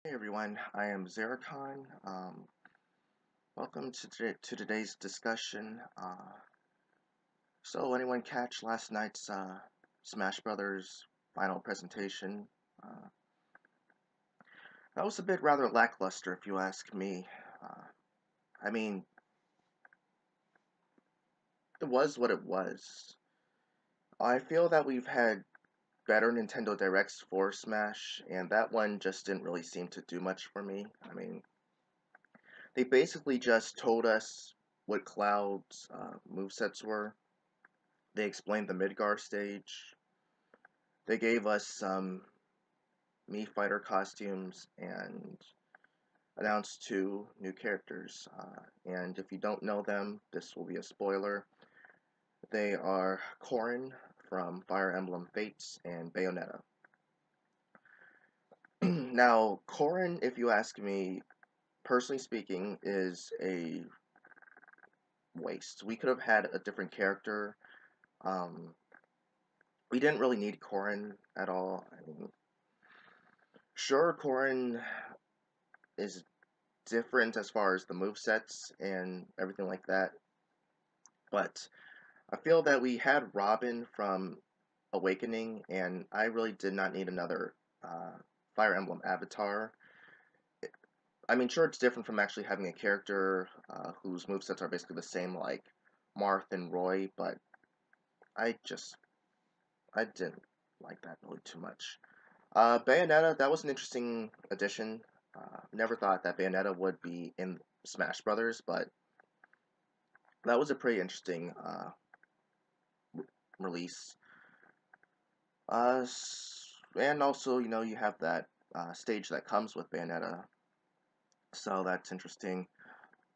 Hey everyone, I am Xeracon. Welcome to today's discussion. So, anyone catch last night's Smash Brothers final presentation? Uh, that was a bit rather lackluster, if you ask me. Uh, I mean, it was what it was. I feel that we've had better Nintendo Directs for Smash, and that one just didn't really seem to do much for me. I mean, they basically just told us what Cloud's movesets were. They explained the Midgar stage. They gave us some Mii Fighter costumes and announced two new characters. And if you don't know them, this will be a spoiler. They are Corrin from Fire Emblem Fates and Bayonetta. Now, Corrin, if you ask me, personally speaking, is a waste. We could have had a different character. Um, we didn't really need Corrin at all. I mean, sure, Corrin is different as far as the move sets and everything like that. But I feel that we had Robin from Awakening, and I really did not need another Fire Emblem avatar. I mean, sure, it's different from actually having a character whose movesets are basically the same, like Marth and Roy, but I just, I didn't like that really too much. Bayonetta, that was an interesting addition. Never thought that Bayonetta would be in Smash Brothers, but that was a pretty interesting release. And also, you have that stage that comes with Bayonetta, so that's interesting.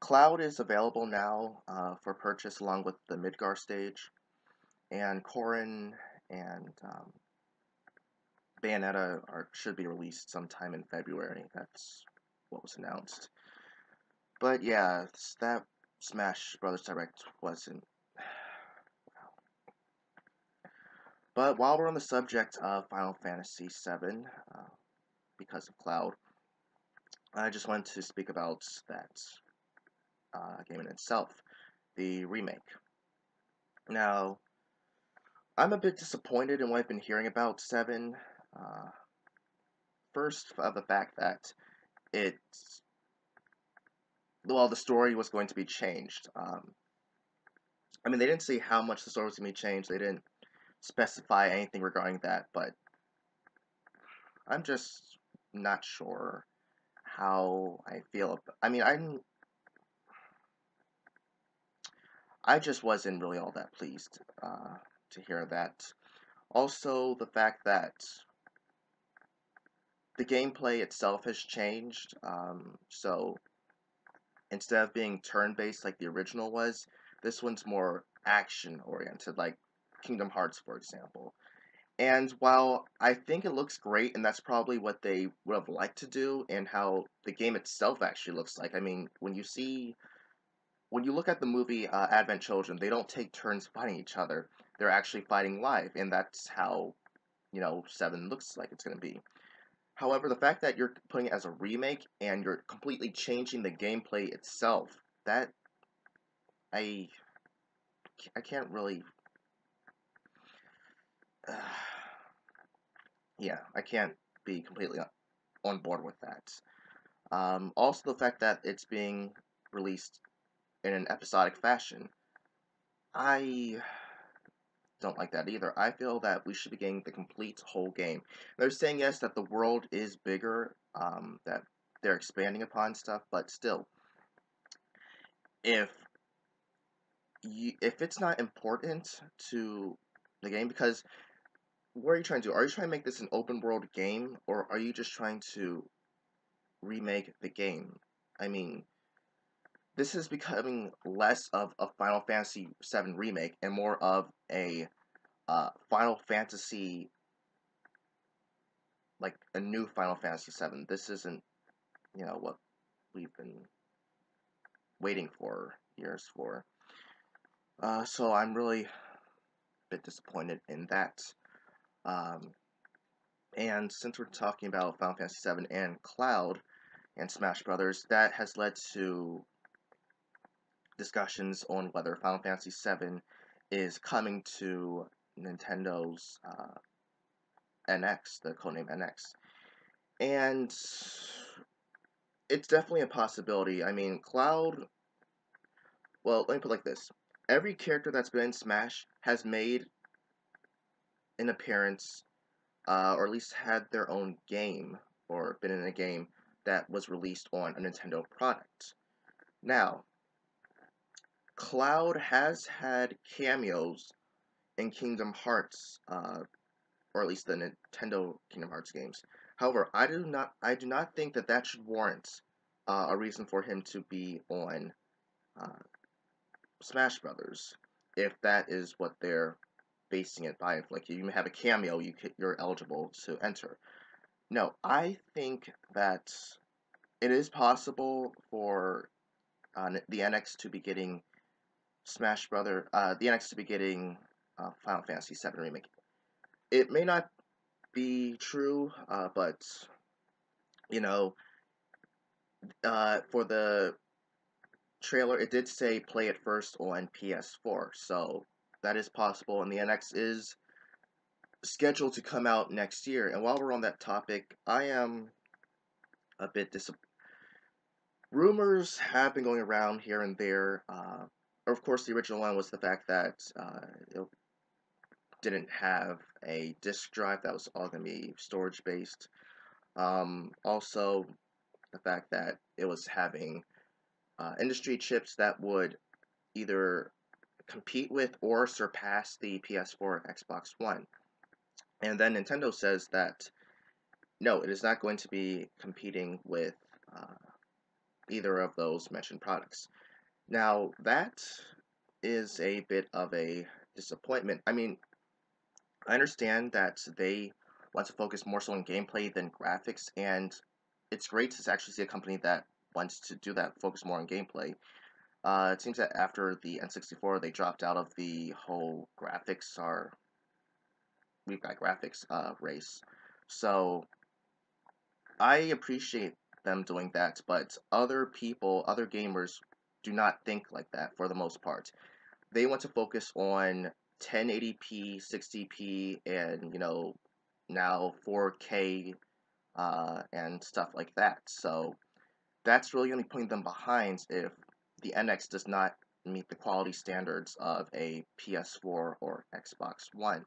Cloud is available now for purchase along with the Midgar stage, and Corrin and Bayonetta should be released sometime in February. That's what was announced. But yeah, that Smash Brothers Direct wasn't. But while we're on the subject of Final Fantasy VII, because of Cloud, I just wanted to speak about that game in itself, the remake. Now, I'm a bit disappointed in what I've been hearing about 7. Uh, First, of the fact that it's well, the story was going to be changed. I mean, they didn't say how much the story was going to be changed. They didn't specify anything regarding that, but I'm just not sure how I feel. I mean, I just wasn't really all that pleased to hear that. Also, the fact that the gameplay itself has changed. So instead of being turn-based like the original was, this one's more action-oriented, like Kingdom Hearts, for example. And while I think it looks great, and that's probably what they would have liked to do, and how the game itself actually looks like, I mean, when you look at the movie Advent Children, they don't take turns fighting each other. They're actually fighting live, and that's how, 7 looks like it's going to be. However, the fact that you're putting it as a remake and you're completely changing the gameplay itself, that I I can't really yeah, I can't be completely on board with that. Also, the fact that it's being released in an episodic fashion, I don't like that either. I feel that we should be getting the complete whole game. They're saying, yes, that the world is bigger, that they're expanding upon stuff, but still, if if it's not important to the game, because what are you trying to do? Are you trying to make this an open world game, or are you just trying to remake the game? I mean, this is becoming less of a Final Fantasy VII remake and more of a Final Fantasy, like a new Final Fantasy VII. This isn't, what we've been waiting for years for. So I'm really a bit disappointed in that. Um, And since we're talking about Final Fantasy VII and Cloud and Smash Brothers, that has led to discussions on whether Final Fantasy VII is coming to Nintendo's NX, the codename NX. And it's definitely a possibility. I mean, Cloud, well, let me put it like this. Every character that's been in Smash has made an appearance, or at least had their own game, or been in a game that was released on a Nintendo product. Now, Cloud has had cameos in Kingdom Hearts, or at least the Nintendo Kingdom Hearts games. However, I do not think that that should warrant a reason for him to be on uh, Smash Brothers, if that is what they're basing it by. If, like, you have a cameo, you're eligible to enter. No, I think that it is possible for the NX to be getting the NX to be getting Final Fantasy VII Remake. It may not be true, but you know, for the trailer, it did say play it first on PS4, so that is possible, and the NX is scheduled to come out next year. And while we're on that topic, I am a bit disappointed. Rumors have been going around here and there. Of course, the original one was the fact that it didn't have a disk drive, that was all going to be storage based. Also, the fact that it was having industry chips that would either compete with or surpass the PS4 and Xbox One. And then Nintendo says that no, it is not going to be competing with uh, either of those mentioned products. Now, that is a bit of a disappointment. I mean, I understand that they want to focus more so on gameplay than graphics, and it's great to actually see a company that wants to do that, focus more on gameplay. It seems that after the N64, they dropped out of the whole we've got graphics race. So I appreciate them doing that, but other people, other gamers, do not think like that for the most part. They want to focus on 1080p, 60p, and now 4K and stuff like that. So that's really only putting them behind if the NX does not meet the quality standards of a PS4 or Xbox One.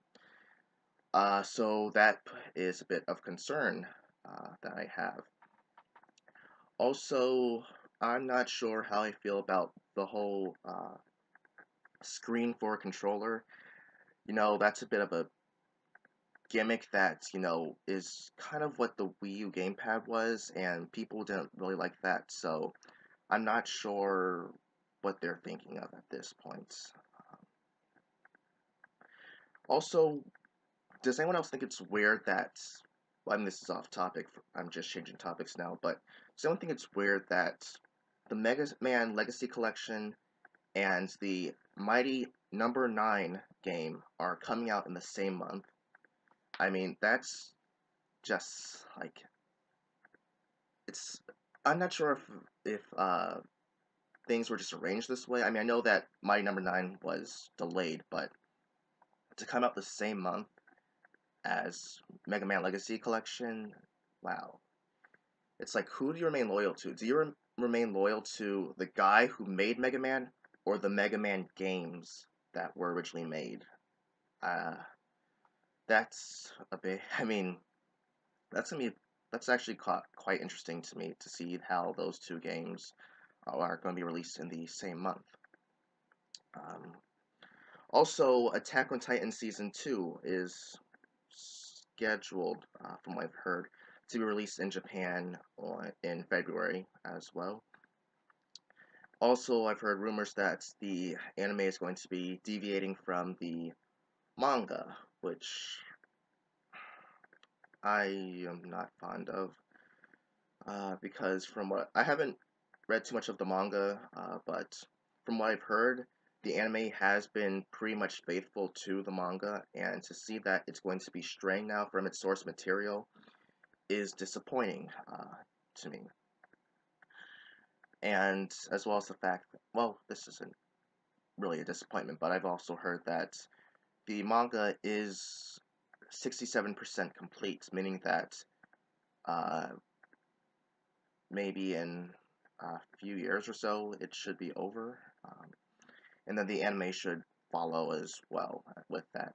So that is a bit of concern that I have. Also, I'm not sure how I feel about the whole screen for a controller. That's a bit of a gimmick that, is kind of what the Wii U gamepad was, and people didn't really like that, so I'm not sure what they're thinking of at this point. Also, does anyone else think it's weird that, well, I mean, this is off topic, I'm just changing topics now, but does anyone think it's weird that the Mega Man Legacy Collection and the Mighty Number 9 game are coming out in the same month? I mean, that's just like it's. I'm not sure if things were just arranged this way. I mean, I know that Mighty Number 9 was delayed, but to come out the same month as Mega Man Legacy Collection, wow. It's like, who do you remain loyal to? Do you remain loyal to the guy who made Mega Man, or the Mega Man games that were originally made? Uh, that's a bit. I mean, that's gonna be that's actually quite interesting to me to see how those two games are going to be released in the same month. Um, Also, Attack on Titan Season 2 is scheduled, from what I've heard, to be released in Japan in February as well. Also, I've heard rumors that the anime is going to be deviating from the manga, which I am not fond of, because from what I haven't read too much of the manga, but from what I've heard, the anime has been pretty much faithful to the manga, and to see that it's going to be straying now from its source material is disappointing to me. And as well as the fact that, well, this isn't really a disappointment, but I've also heard that the manga is 67% complete, meaning that uh, maybe in a few years or so it should be over. And then the anime should follow as well with that.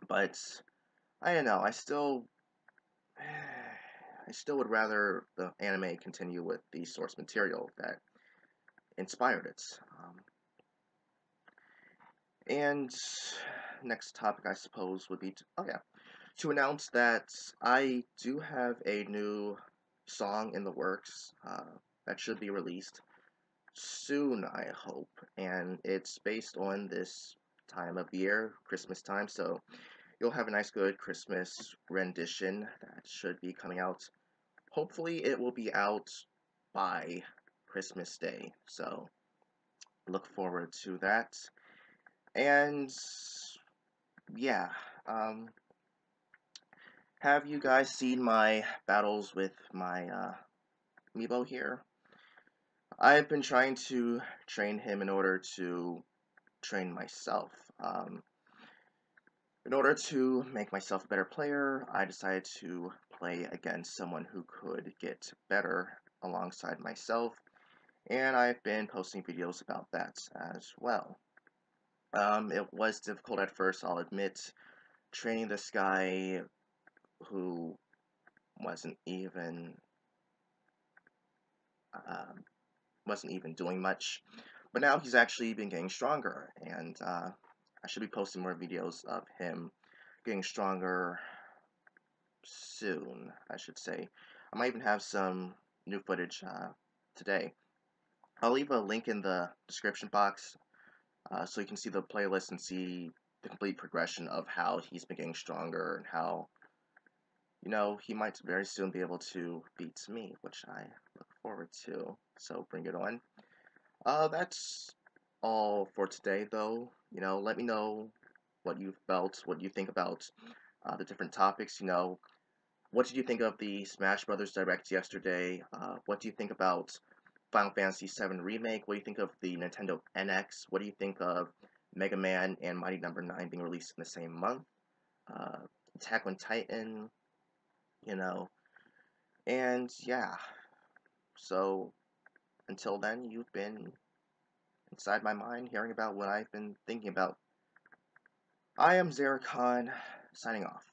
But I don't know. I still would rather the anime continue with the source material that inspired it. And next topic, I suppose, would be to announce that I do have a new song in the works that should be released soon, I hope. And it's based on this time of year, Christmas time. So you'll have a nice, good Christmas rendition that should be coming out. Hopefully, it will be out by Christmas Day. So look forward to that. And yeah, have you guys seen my battles with my Amiibo here? I've been trying to train him in order to train myself. In order to make myself a better player, I decided to play against someone who could get better alongside myself, and I've been posting videos about that as well. It was difficult at first, I'll admit, training this guy who wasn't even um, wasn't even doing much, but now he's actually been getting stronger, and I should be posting more videos of him getting stronger soon, I should say. I might even have some new footage today. I'll leave a link in the description box so you can see the playlist and see the complete progression of how he's been getting stronger and how, he might very soon be able to beat me, which I look forward to. So bring it on. That's all for today, though. Let me know what you felt, what you think about the different topics. What did you think of the Smash Brothers Direct yesterday? What do you think about Final Fantasy VII Remake? What do you think of the Nintendo NX? What do you think of Mega Man and Mighty Number 9 being released in the same month? Uh, Attack on Titan, you know, and yeah. So until then, you've been inside my mind hearing about what I've been thinking about. I am Xeracon, signing off.